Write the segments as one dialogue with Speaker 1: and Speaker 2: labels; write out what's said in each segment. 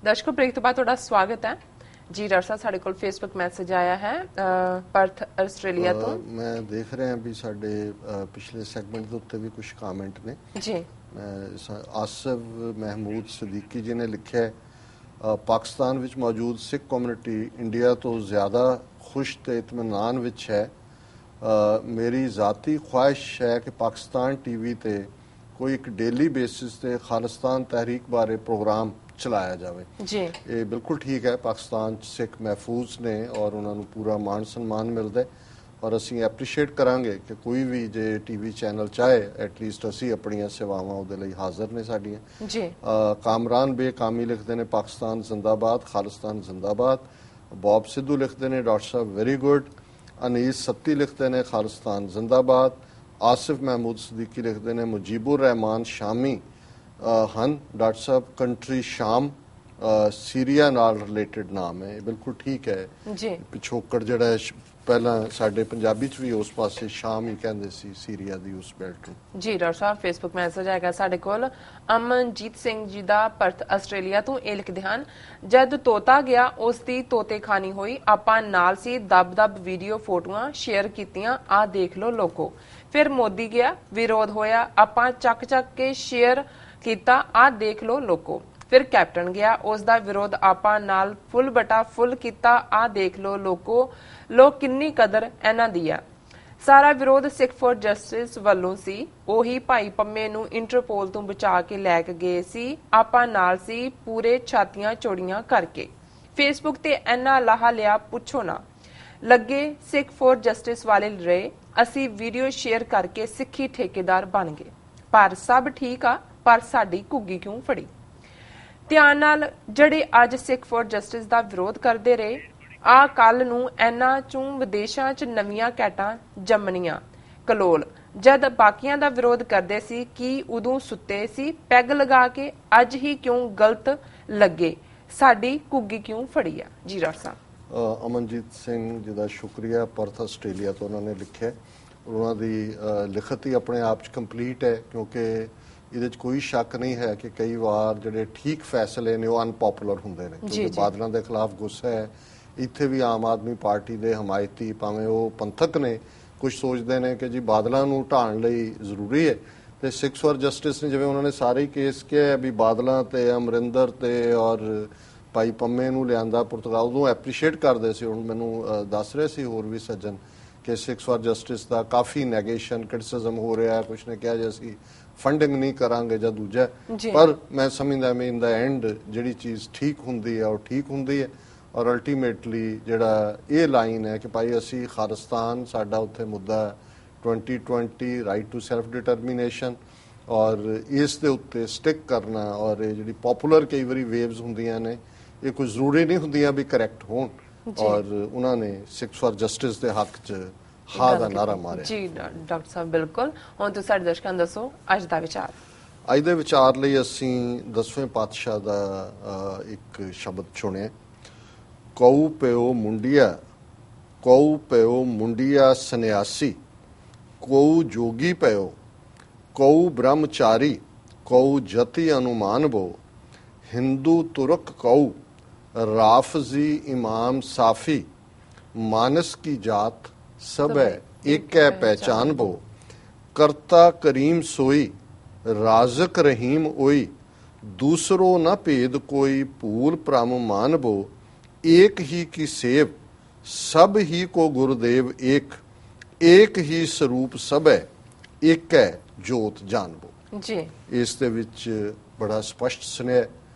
Speaker 1: दर्शकों ब्रेक तो बाद ਤੁਹਾਡਾ ਸਵਾਗਤ ਹੈ ਜੀ। ਡਾਕਟਰ ਸਾਹਿਬ ਸਾਡੇ ਕੋਲ ਫੇਸਬੁੱਕ ਮੈਸੇਜ ਆਇਆ ਹੈ ਪਰਥ ਆਸਟ੍ਰੇਲੀਆ ਤੋਂ।
Speaker 2: मैं देख रहे हैं भी साडे पिछले सैगमेंट के उत्ते भी कुछ कमेंट ने
Speaker 1: जी।
Speaker 2: आसिफ महमूद सदीकी जी ने लिखा है पाकिस्तान विच मौजूद सिख कम्यूनिटी इंडिया तो ज़्यादा खुश ते इत्मीनान विच है। मेरी ज़ाती ख्वाहिश है कि पाकिस्तान टीवी ते कोई एक डेली बेसिस ते खालिस्तान तहरीक बारे प्रोग्राम चलाया जाए
Speaker 1: जी।
Speaker 2: ये बिल्कुल ठीक है। पाकिस्तान सिख महफूज ने और उन्होंने पूरा मान सम्मान मिलता है और असी एप्रीशिएट करांगे कि कोई भी जे टीवी चैनल चाहे एटलीस्ट असी अपनी सेवावां उहदे लई हाज़र ने साडियां
Speaker 1: जी।
Speaker 2: कामरान बेकामी लिखते हैं पाकिस्तान जिंदाबाद खालिस्तान जिंदाबाद। बॉब सिद्धू लिखते हैं डॉक्टर साहब वेरी गुड। अनीस सत्ती लिखते हैं खालिस्तान जिंदाबाद। आसिफ महमूद सदीकी लिखते हैं मुजीबुर रहमान शामी ਹਨ ਡਾਕਟਰ ਸਾਹਿਬ ਕੰਟਰੀ ਸ਼ਾਮ ਸੀਰੀਆ ਨਾਲ ਰਿਲੇਟਡ ਨਾਮ ਹੈ। ਬਿਲਕੁਲ ਠੀਕ ਹੈ
Speaker 1: ਜੀ।
Speaker 2: ਪਿਛੋਕੜ ਜਿਹੜਾ ਪਹਿਲਾਂ ਸਾਡੇ ਪੰਜਾਬੀ ਚ ਵੀ ਉਸ ਪਾਸੇ ਸ਼ਾਮ ਹੀ ਕਹਿੰਦੇ ਸੀ ਸੀਰੀਆ ਦੀ ਉਸ ਬੈਲਟ ਨੂੰ।
Speaker 1: ਜੀ ਡਾਕਟਰ ਸਾਹਿਬ ਫੇਸਬੁੱਕ ਮੈਸੇਜ ਆਏਗਾ ਸਾਡੇ ਕੋਲ ਅਮਨਜੀਤ ਸਿੰਘ ਜੀ ਦਾ ਪਰਥ ਆਸਟ੍ਰੇਲੀਆ ਤੋਂ। ਇਹ ਲਿਖਦੇ ਹਨ ਜਦ ਤੋਤਾ ਗਿਆ ਉਸ ਦੀ ਤੋਤੇ ਖਾਨੀ ਹੋਈ ਆਪਾਂ ਨਾਲ ਸੀ ਦਬ ਵੀਡੀਓ ਫੋਟੋਆਂ ਸ਼ੇਅਰ ਕੀਤੀਆਂ ਆ ਦੇਖ ਲਓ ਲੋਕੋ। ਫਿਰ ਮੋਦੀ ਗਿਆ ਵਿਰੋਧ ਹੋਇਆ ਆਪਾਂ ਚੱਕ ਕੇ ਸ਼ੇਅਰ ਕੀਤਾ ਆ ਦੇਖ ਲੋ ਲੋਕੋ। ਫਿਰ ਕੈਪਟਨ ਗਿਆ ਉਸ ਦਾ ਵਿਰੋਧ ਆਪਾਂ ਨਾਲ ਫੁੱਲ ਬਟਾ ਫੁੱਲ ਕੀਤਾ ਆ ਦੇਖ ਲੋ ਲੋਕੋ। ਲੋਕ ਕਿੰਨੀ ਕਦਰ ਇਹਨਾਂ ਦੀ ਆ। ਸਾਰਾ ਵਿਰੋਧ ਸਿੱਖ ਫॉर ਜਸਟਿਸ ਵੱਲੋਂ ਸੀ। ਉਹੀ ਭਾਈ ਪੰਮੇ ਨੂੰ ਇੰਟਰਪੋਲ ਤੋਂ ਬਚਾ ਕੇ ਲੈ ਕੇ ਗਏ ਸੀ ਆਪਾਂ ਨਾਲ ਸੀ ਪੂਰੇ ਛਾਤੀਆਂ ਚੋੜੀਆਂ ਕਰਕੇ। ਫੇਸਬੁੱਕ ਤੇ ਇੰਨਾ ਲਾਹਾ ਲਿਆ ਪੁੱਛੋ ਨਾ। ਲੱਗੇ ਸਿੱਖ ਫॉर ਜਸਟਿਸ ਵਾਲੇ ਰਹੇ ਅਸੀਂ ਵੀਡੀਓ ਸ਼ੇਅਰ ਕਰਕੇ ਸਿੱਖੀ ਠੇਕੇਦਾਰ ਬਣ ਗਏ। ਪਰ ਸਭ ਠੀਕ ਆ ਪਰ ਸਾਡੀ ਘੁੱਗੀ ਕਿਉਂ ਫੜੀ। ਧਿਆਨ ਨਾਲ ਜਿਹੜੇ ਅੱਜ ਸਿੱਖ ਫॉर ਜਸਟਿਸ ਦਾ ਵਿਰੋਧ ਕਰਦੇ ਰਹੇ ਆ ਕੱਲ ਨੂੰ ਇਹਨਾਂ ਚੋਂ ਵਿਦੇਸ਼ਾਂ 'ਚ ਨਵੀਆਂ ਕੈਟਾਂ ਜੰਮਣੀਆਂ ਕਲੋਲ। ਜਦ ਬਾਕੀਆਂ ਦਾ ਵਿਰੋਧ ਕਰਦੇ ਸੀ ਕਿ ਉਦੋਂ ਸੁੱਤੇ ਸੀ ਪੈਗ ਲਗਾ ਕੇ ਅੱਜ ਹੀ ਕਿਉਂ ਗਲਤ ਲੱਗੇ ਸਾਡੀ ਘੁੱਗੀ ਕਿਉਂ ਫੜੀ ਆ। ਜੀ ਡਾਕਟਰ ਸਾਹਿਬ।
Speaker 2: ਅਮਨਜੀਤ ਸਿੰਘ ਜੀ ਦਾ ਸ਼ੁਕਰੀਆ। ਪਰਥ ਆਸਟ੍ਰੇਲੀਆ ਤੋਂ ਉਹਨਾਂ ਨੇ ਲਿਖਿਆ। ਉਹਨਾਂ ਦੀ ਲਿਖਤ ਹੀ ਆਪਣੇ ਆਪ 'ਚ ਕੰਪਲੀਟ ਹੈ ਕਿਉਂਕਿ ਇਹਦੇ 'ਚ ਕੋਈ ਸ਼ੱਕ ਨਹੀਂ ਹੈ ਕਿ ਕਈ ਵਾਰ ਜਿਹੜੇ ਠੀਕ ਫੈਸਲੇ ਨੇ ਉਹ ਅਨਪੋਪੂਲਰ ਹੁੰਦੇ ਨੇ ਕਿਉਂਕਿ ਬਾਦਲਾਂ ਦੇ ਖਿਲਾਫ ਗੁੱਸਾ ਹੈ। ਇੱਥੇ ਵੀ ਆਮ ਆਦਮੀ ਪਾਰਟੀ ਦੇ ਹਮਾਇਤੀ ਭਾਵੇਂ ਉਹ ਪੰਥਕ ਨੇ ਕੁਝ ਸੋਚਦੇ ਨੇ ਕਿ ਜੀ ਬਾਦਲਾਂ ਨੂੰ ਢਾਣ ਲਈ ਜ਼ਰੂਰੀ ਹੈ ਤੇ ਸਿੱਖ ਫॉर ਜਸਟਿਸ ਨੇ ਜਿਵੇਂ ਉਹਨਾਂ ਨੇ ਸਾਰੇ ਕੇਸ ਕਿਹਾ ਵੀ ਬਾਦਲਾਂ ਤੇ ਅਮਰਿੰਦਰ ਤੇ ਔਰ ਭਾਈ ਪੰਮੇ ਨੂੰ ਲਿਆਂਦਾ ਪੁਰਤਗਾਲ ਨੂੰ ਐਪਰੀਸ਼ੀਏਟ ਕਰਦੇ ਸੀ। ਹੁਣ ਮੈਨੂੰ ਦੱਸ ਰਹੇ ਸੀ ਹੋਰ ਵੀ ਸੱਜਣ ਕਿ ਸਿੱਖ ਫॉर ਜਸਟਿਸ ਦਾ ਕਾਫੀ ਨੈਗੇਸ਼ਨ ਕ੍ਰਿਟਿਸਿਜ਼ਮ ਹੋ ਰਿਹਾ। ਕੁਛ ਨੇ ਕਿਹਾ ਜੇ ਅਸੀਂ ਫੰਡਿੰਗ ਨਹੀਂ ਕਰਾਂਗੇ ਜਾਂ ਦੂਜਾ ਪਰ ਮੈਂ ਸਮਝਦਾ ਮੈਂ ਇਨ ਦਾ ਐਂਡ ਜਿਹੜੀ ਚੀਜ਼ ਠੀਕ ਹੁੰਦੀ ਹੈ ਉਹ ਠੀਕ ਹੁੰਦੀ ਹੈ ਔਰ ਅਲਟੀਮੇਟਲੀ ਜਿਹੜਾ ਇਹ ਲਾਈਨ ਹੈ ਕਿ ਭਾਈ ਅਸੀਂ ਖਾਲਿਸਤਾਨ ਸਾਡਾ ਉੱਥੇ ਮੁੱਦਾ 2020 ਰਾਈਟ ਟੂ ਸੈਲਫ ਡਿਟਰਮੀਨੇਸ਼ਨ ਔਰ ਇਸ ਦੇ ਉੱਤੇ ਸਟਿਕ ਕਰਨਾ ਔਰ ਇਹ ਜਿਹੜੀ ਪਪੂਲਰ ਕਈ ਵਾਰੀ ਵੇਵਸ ਹੁੰਦੀਆਂ ਨੇ ਇਹ ਕੋਈ ਜ਼ਰੂਰੀ ਨਹੀਂ ਹੁੰਦੀਆਂ ਵੀ ਕਰੈਕਟ ਹੋਣ ਔਰ ਉਹਨਾਂ ਨੇ ਸਿੱਖ ਫॉर ਜਸਟਿਸ ਦੇ ਹੱਕ 'ਚ ਹਾਂ ਦਾ ਨਾਰਾ ਮਾਰਿਆ। ਜੀ
Speaker 1: ਡਾਕਟਰ ਸਾਹਿਬ ਬਿਲਕੁਲ। ਹੁਣ ਤੁਸੀਂ ਸਾਡੇ ਦਰਸ਼ਕਾਂ ਨੂੰ ਦੱਸੋ ਅੱਜ ਦਾ ਵਿਚਾਰ।
Speaker 2: ਅੱਜ ਦੇ ਵਿਚਾਰ ਲਈ ਅਸੀਂ 10ਵੇਂ ਪਾਤਸ਼ਾਹ ਦਾ ਇੱਕ ਸ਼ਬਦ ਚੁਣਿਆ। ਕਉ ਪਿਓ ਮੁੰਡਿਆ ਸੰਨਿਆਸੀ ਕਉ ਜੋਗੀ ਪਿਓ ਕਉ ਬ੍ਰਹਮਚਾਰੀ ਕਉ ਜਤੀ ਅਨੁਮਾਨ ਬੋ ਹਿੰਦੂ ਤੁਰਕ ਕਉ राफजी इमाम साफी मानस की जात सब है एक है पहचान बो करता करीम सोई राजक रहीम ओई दूसरो न भेद कोई भूल भ्रम मान बो एक ही की सेव सब ही को गुरुदेव एक ही स्वरूप सब है एक है जोत जान बो।
Speaker 1: जी
Speaker 2: इस दे विच बड़ा स्पष्ट सुनेह।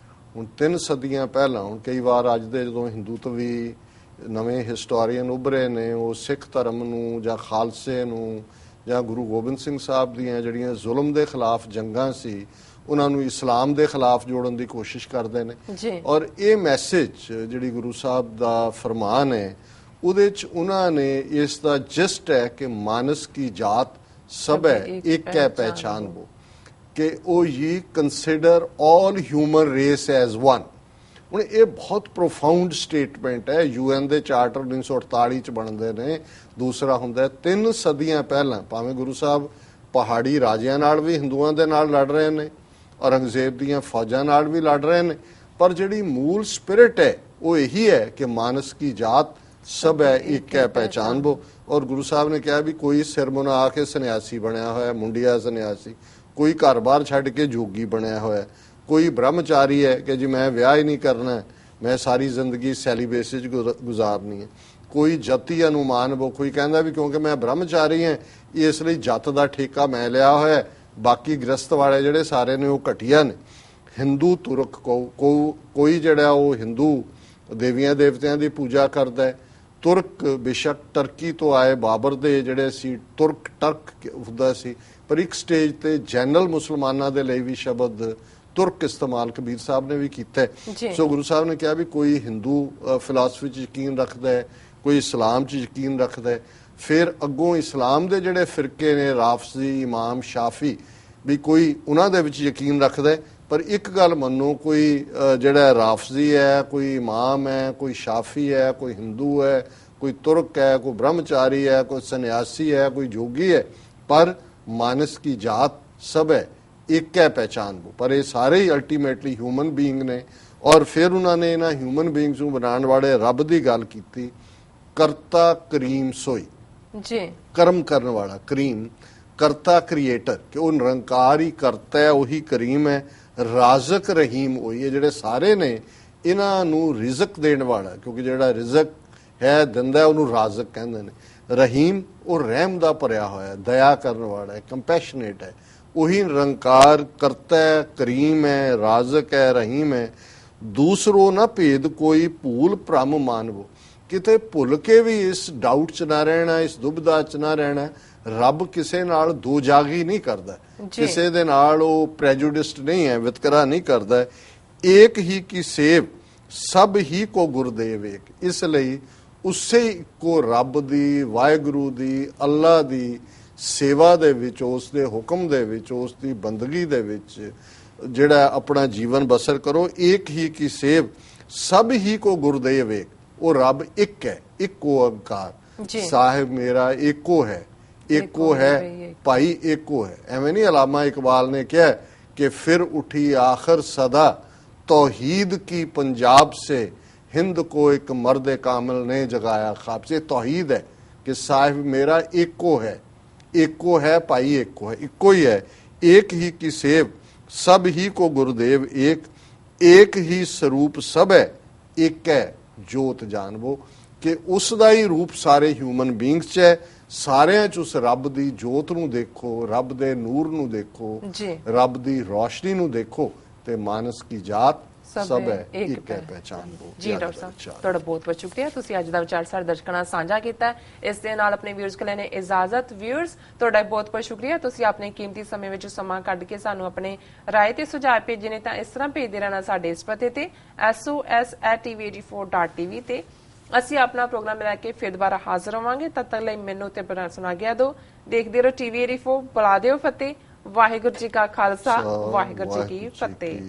Speaker 2: ਹੁਣ 3 ਸਦੀਆਂ ਪਹਿਲਾਂ ਹੁਣ ਕਈ ਵਾਰ ਅੱਜ ਦੇ ਜਦੋਂ ਹਿੰਦੂਤਵੀ ਨਵੇਂ ਹਿਸਟੋਰੀਅਨ ਉੱਭਰੇ ਨੇ ਉਹ ਸਿੱਖ ਧਰਮ ਨੂੰ ਜਾਂ ਖਾਲਸੇ ਨੂੰ ਜਾਂ ਗੁਰੂ ਗੋਬਿੰਦ ਸਿੰਘ ਸਾਹਿਬ ਦੀਆਂ ਜਿਹੜੀਆਂ ਜ਼ੁਲਮ ਦੇ ਖਿਲਾਫ ਜੰਗਾਂ ਸੀ ਉਹਨਾਂ ਨੂੰ ਇਸਲਾਮ ਦੇ ਖਿਲਾਫ ਜੋੜਨ ਦੀ ਕੋਸ਼ਿਸ਼ ਕਰਦੇ ਨੇ ਔਰ ਇਹ ਮੈਸੇਜ ਜਿਹੜੀ ਗੁਰੂ ਸਾਹਿਬ ਦਾ ਫਰਮਾਨ ਹੈ ਉਹਦੇ 'ਚ ਉਹਨਾਂ ਨੇ ਇਸ ਦਾ ਜਸਟ ਹੈ ਕਿ ਮਾਨਸ ਕੀ ਜਾਤ ਸਭ ਹੈ ਇੱਕ ਹੈ ਪਹਿਚਾਨ ਬੋ कि वो ये consider all human race as one. ਹੁਣ ਇਹ ਬਹੁਤ ਪ੍ਰੋਫਾਉਂਡ ਸਟੇਟਮੈਂਟ ਹੈ। UN ਦੇ ਚਾਰਟਰ 1948 ਚ ਬਣਦੇ ਨੇ। ਦੂਸਰਾ ਹੁੰਦਾ 3 ਸਦੀਆਂ ਪਹਿਲਾਂ ਭਾਵੇਂ ਗੁਰੂ ਸਾਹਿਬ ਪਹਾੜੀ ਰਾਜਿਆਂ ਨਾਲ ਵੀ ਹਿੰਦੂਆਂ ਦੇ ਨਾਲ ਲੜ ਰਹੇ ਨੇ ਔਰੰਗਜ਼ੇਬ ਦੀਆਂ ਫੌਜਾਂ ਨਾਲ ਵੀ ਲੜ ਰਹੇ ਨੇ ਪਰ ਜਿਹੜੀ ਮੂਲ ਸਪਿਰਿਟ ਹੈ ਉਹ ਇਹੀ ਹੈ ਕਿ ਮਾਨਸ ਕੀ ਜਾਤ ਸਭ ਹੈ ਇੱਕ ਹੈ ਪਹਿਚਾਨ ਬੋ। ਔਰ ਗੁਰੂ ਸਾਹਿਬ ਨੇ ਕਿਹਾ ਵੀ ਕੋਈ ਸਿਰ ਮੁਨਾ ਆ ਕੇ ਸੰਨਿਆਸੀ ਬਣਿਆ ਹੋਇਆ, ਮੁੰਡਿਆ ਸੰਨਿਆਸੀ, ਕੋਈ ਘਰ-ਬਾਰ ਛੱਡ ਕੇ ਜੋਗੀ ਬਣਿਆ ਹੋਇਆ, ਕੋਈ ਬ੍ਰਹਮਚਾਰੀ ਹੈ ਕਿ ਜੀ ਮੈਂ ਵਿਆਹ ਹੀ ਨਹੀਂ ਕਰਨਾ, ਮੈਂ ਸਾਰੀ ਜ਼ਿੰਦਗੀ ਸੈਲੀਬੇਸੀ 'ਚ ਗੁਜ਼ਾਰਨੀ ਹੈ, ਕੋਈ ਜਤੀ ਅਨੁਮਾਨ ਬੋ, ਕੋਈ ਕਹਿੰਦਾ ਵੀ ਕਿਉਂਕਿ ਮੈਂ ਬ੍ਰਹਮਚਾਰੀ ਹਾਂ ਇਸ ਲਈ ਜੱਤ ਦਾ ਠੇਕਾ ਮੈਂ ਲਿਆ ਹੋਇਆ, ਬਾਕੀ ਗ੍ਰਸਤ ਵਾਲੇ ਜਿਹੜੇ ਸਾਰੇ ਨੇ ਉਹ ਘਟੀਆ ਨੇ। ਹਿੰਦੂ ਤੁਰਕ ਕੋਈ ਜਿਹੜਾ ਉਹ ਹਿੰਦੂ ਦੇਵੀਆਂ ਦੇਵਤਿਆਂ ਦੀ ਪੂਜਾ ਕਰਦਾ ਹੈ। ਤੁਰਕ ਬੇਸ਼ੱਕ ਟਰਕੀ ਤੋਂ ਆਏ ਬਾਬਰ ਦੇ ਜਿਹੜੇ ਸੀ ਟਰਕ ਹੁੰਦਾ ਸੀ, ਪਰ ਇੱਕ ਸਟੇਜ ਤੇ ਜਨਰਲ ਮੁਸਲਮਾਨਾਂ ਦੇ ਲਈ ਵੀ ਸ਼ਬਦ ਤੁਰਕ ਇਸਤੇਮਾਲ ਕਬੀਰ ਸਾਹਿਬ ਨੇ ਵੀ ਕੀਤਾ ਹੈ। ਸੋ ਗੁਰੂ ਸਾਹਿਬ ਨੇ ਕਿਹਾ ਵੀ ਕੋਈ ਹਿੰਦੂ ਫਿਲਾਸਫੀ 'ਚ ਯਕੀਨ ਰੱਖਦਾ ਹੈ, ਕੋਈ ਇਸਲਾਮ 'ਚ ਯਕੀਨ ਰੱਖਦਾ ਹੈ। ਫਿਰ ਅੱਗੋਂ ਇਸਲਾਮ ਦੇ ਜਿਹੜੇ ਫਿਰਕੇ ਨੇ ਰਾਫਜ਼ੀ, ਇਮਾਮ ਸ਼ਾਫੀ, ਵੀ ਕੋਈ ਉਹਨਾਂ ਦੇ ਵਿੱਚ ਯਕੀਨ ਰੱਖਦਾ ਹੈ। ਪਰ ਇੱਕ ਗੱਲ ਮੰਨੋ, ਕੋਈ ਜਿਹੜਾ ਰਾਫਜ਼ੀ ਹੈ, ਕੋਈ ਇਮਾਮ ਹੈ, ਕੋਈ ਸ਼ਾਫੀ ਹੈ, ਕੋਈ ਹਿੰਦੂ ਹੈ, ਕੋਈ ਤੁਰਕ ਹੈ, ਕੋਈ ਬ੍ਰਹਮਚਾਰੀ ਹੈ, ਕੋਈ ਸੰਨਿਆਸੀ ਹੈ, ਕੋਈ ਜੋਗੀ ਹੈ, ਪਰ ਮਾਨਸ ਕੀ ਜਾਤ ਸਭ ਹੈ ਇੱਕ ਹੈ ਪਹਿਚਾਨ ਬੋ। ਪਰ ਇਹ ਸਾਰੇ ਹੀ ਅਲਟੀਮੇਟਲੀ ਹਿਊਮਨ ਬੀਇੰਗ ਨੇ। ਔਰ ਫਿਰ ਉਹਨਾਂ ਨੇ ਇਹਨਾਂ ਹਿਊਮਨ ਬੀਇੰਗਸ ਨੂੰ ਬਣਾਉਣ ਵਾਲੇ ਰੱਬ ਦੀ ਗੱਲ ਕੀਤੀ, ਕਰਤਾ ਕਰੀਮ ਸੋਈ
Speaker 1: ਜੀ,
Speaker 2: ਕਰਮ ਕਰਨ ਵਾਲਾ ਕਰੀਮ, ਕਰਤਾ ਕ੍ਰੀਏਟਰ, ਕਿ ਉਹ ਨਿਰੰਕਾਰ ਹੀ ਕਰਤਾ ਹੈ, ਉਹੀ ਕਰੀਮ ਹੈ, ਰਾਜ਼ਕ ਰਹੀਮ ਉਹੀ ਹੈ। ਜਿਹੜੇ ਸਾਰੇ ਨੇ ਇਹਨਾਂ ਨੂੰ ਰਿਜ਼ਕ ਦੇਣ ਵਾਲਾ, ਕਿਉਂਕਿ ਜਿਹੜਾ ਰਿਜ਼ਕ ਹੈ ਦਿੰਦਾ ਉਹਨੂੰ ਰਾਜ਼ਕ ਕਹਿੰਦੇ ਨੇ। ਰਹੀਮ ਉਹ ਰਹਿਮ ਦਾ ਭਰਿਆ ਹੋਇਆ, ਦਇਆ ਕਰਨ ਵਾਲਾ ਹੈ, ਕੰਪੈਸ਼ਨੇਟ ਹੈ, ਉਹੀ ਨਿਰੰਕਾਰ ਕਰਤਾ ਹੈ, ਕਰੀਮ ਹੈ, ਰਾਜ਼ਕ ਹੈ, ਰਹੀਮ ਹੈ। ਦੂਸਰੋ ਨਾ ਭੇਦ ਕੋਈ ਭੂਲ ਭ੍ਰਮ ਮਾਨਵੋ, ਕਿਤੇ ਭੁੱਲ ਕੇ ਵੀ ਇਸ ਡਾਊਟ 'ਚ ਨਾ ਰਹਿਣਾ, ਇਸ ਦੁਬਿਧਾ 'ਚ ਨਾ ਰਹਿਣਾ। ਰੱਬ ਕਿਸੇ ਨਾਲ ਦੋ ਜਾਗੀ ਨਹੀਂ ਕਰਦਾ, ਕਿਸੇ ਦੇ ਨਾਲ ਉਹ ਪ੍ਰੈਜੁਡਿਸਟ ਨਹੀਂ ਹੈ, ਵਿਤਕਰਾ ਨਹੀਂ ਕਰਦਾ। ਏਕ ਹੀ ਕੀ ਸੇਵ ਸਭ ਹੀ ਕੋ ਗੁਰਦੇਵ ਏਕ, ਇਸ ਲਈ ਉਸੇ ਇੱਕੋ ਰੱਬ ਦੀ, ਵਾਹਿਗੁਰੂ ਦੀ, ਅੱਲਾ ਦੀ ਸੇਵਾ ਦੇ ਵਿੱਚ, ਉਸ ਦੇ ਹੁਕਮ ਦੇ ਵਿੱਚ, ਉਸ ਦੀ ਬੰਦਗੀ ਦੇ ਵਿੱਚ ਜਿਹੜਾ ਆਪਣਾ ਜੀਵਨ ਬਸਰ ਕਰੋ। ਏਕ ਹੀ ਕੀ ਸੇਵ ਸਭ ਹੀ ਕੋ ਗੁਰਦੇਵ ਏਕ, ਉਹ ਰੱਬ ਇੱਕ ਹੈ, ਇੱਕੋ ਓੰਕਾਰ, ਸਾਹਿਬ ਮੇਰਾ ਏਕੋ ਹੈ, ਏਕੋ ਹੈ ਭਾਈ, ਏਕੋ ਹੈ। ਐਵੇਂ ਨਹੀਂ ਅਲਾਮਾ ਇਕਬਾਲ ਨੇ ਕਿਹਾ ਕਿ ਫਿਰ ਉਠੀ ਆਖਰ ਸਦਾ तौहीद की पंजाब से हिंद को एक मर्द कामिल ने जगाया ख्वाब से। तौहीद है कि साहिब मेरा एको है भाई, एको है, इको ही है। एक ही की सेव सब ही को गुरुदेव एक ही स्वरूप सब है, एक है जोत जानवो, कि उसका ही रूप सारे ह्यूमन बींग्स च है। ਸਾਰਿਆਂ 'ਚ ਉਸ ਰੱਬ ਦੀ ਜੋਤ ਨੂੰ ਦੇਖੋ, ਰੱਬ ਦੇ ਨੂਰ ਨੂੰ ਦੇਖੋ, ਰੱਬ ਦੀ ਰੌਸ਼ਨੀ ਨੂੰ ਦੇਖੋ, ਤੇ ਮਾਨਸ ਕੀ ਜਾਤ ਸਭ ਹੈ ਇੱਕ ਹੈ ਪਹਿਚਾਨ ਬੋ।
Speaker 1: ਜੀ ਡਾਕਟਰ ਸਾਹਿਬ, ਤੁਹਾਡਾ ਬਹੁਤ ਬਹੁਤ ਸ਼ੁਕਰੀਆ, ਤੁਸੀਂ ਅੱਜ ਦਾ ਵਿਚਾਰ ਸਾਡੇ ਦਰਸ਼ਕਾਂ ਨਾਲ ਸਾਂਝਾ ਕੀਤਾ। ਇਸ ਦੇ ਨਾਲ ਆਪਣੇ ਵਿਊਅਰਸ ਕੋਲ ਲੈਣੇ ਇਜਾਜ਼ਤ। ਵਿਊਅਰਸ, ਤੁਹਾਡਾ ਬਹੁਤ ਬਹੁਤ ਸ਼ੁਕਰੀਆ, ਤੁਸੀਂ ਆਪਣੇ ਕੀਮਤੀ ਸਮੇਂ ਵਿੱਚ ਸਮਾਂ ਕੱਢ ਕੇ ਸਾਨੂੰ ਆਪਣੇ ਰਾਏ ਤੇ ਸੁਝਾਅ ਭੇਜੇ ਨੇ। ਤਾਂ ਇਸ ਤਰ੍ਹਾਂ ਭੇਜਦੇ ਰਹਿਣਾ ਸਾਡੇ ਇਸ ਪਤੇ ਤੇ sos@tv84.tv ਤੇ। ਅਸੀਂ ਆਪਣਾ ਪ੍ਰੋਗਰਾਮ ਲੈ ਕੇ ਫਿਰ ਦੁਬਾਰਾ ਹਾਜ਼ਰ ਹੋਵਾਂਗੇ। ਤਦ ਤੱਕ ਲਈ ਮੈਨੂੰ ਤੇ ਬਣਾ ਸੁਣਾ ਗਿਆ ਦੋ। ਦੇਖਦੇ ਰਹੋ TV84, ਬੁਲਾ ਦਿਓ ਫਤਿਹ। ਵਾਹਿਗੁਰੂ ਜੀ ਕਾ ਖਾਲਸਾ, ਵਾਹਿਗੁਰੂ ਜੀ ਕੀ ਫਤਿਹ।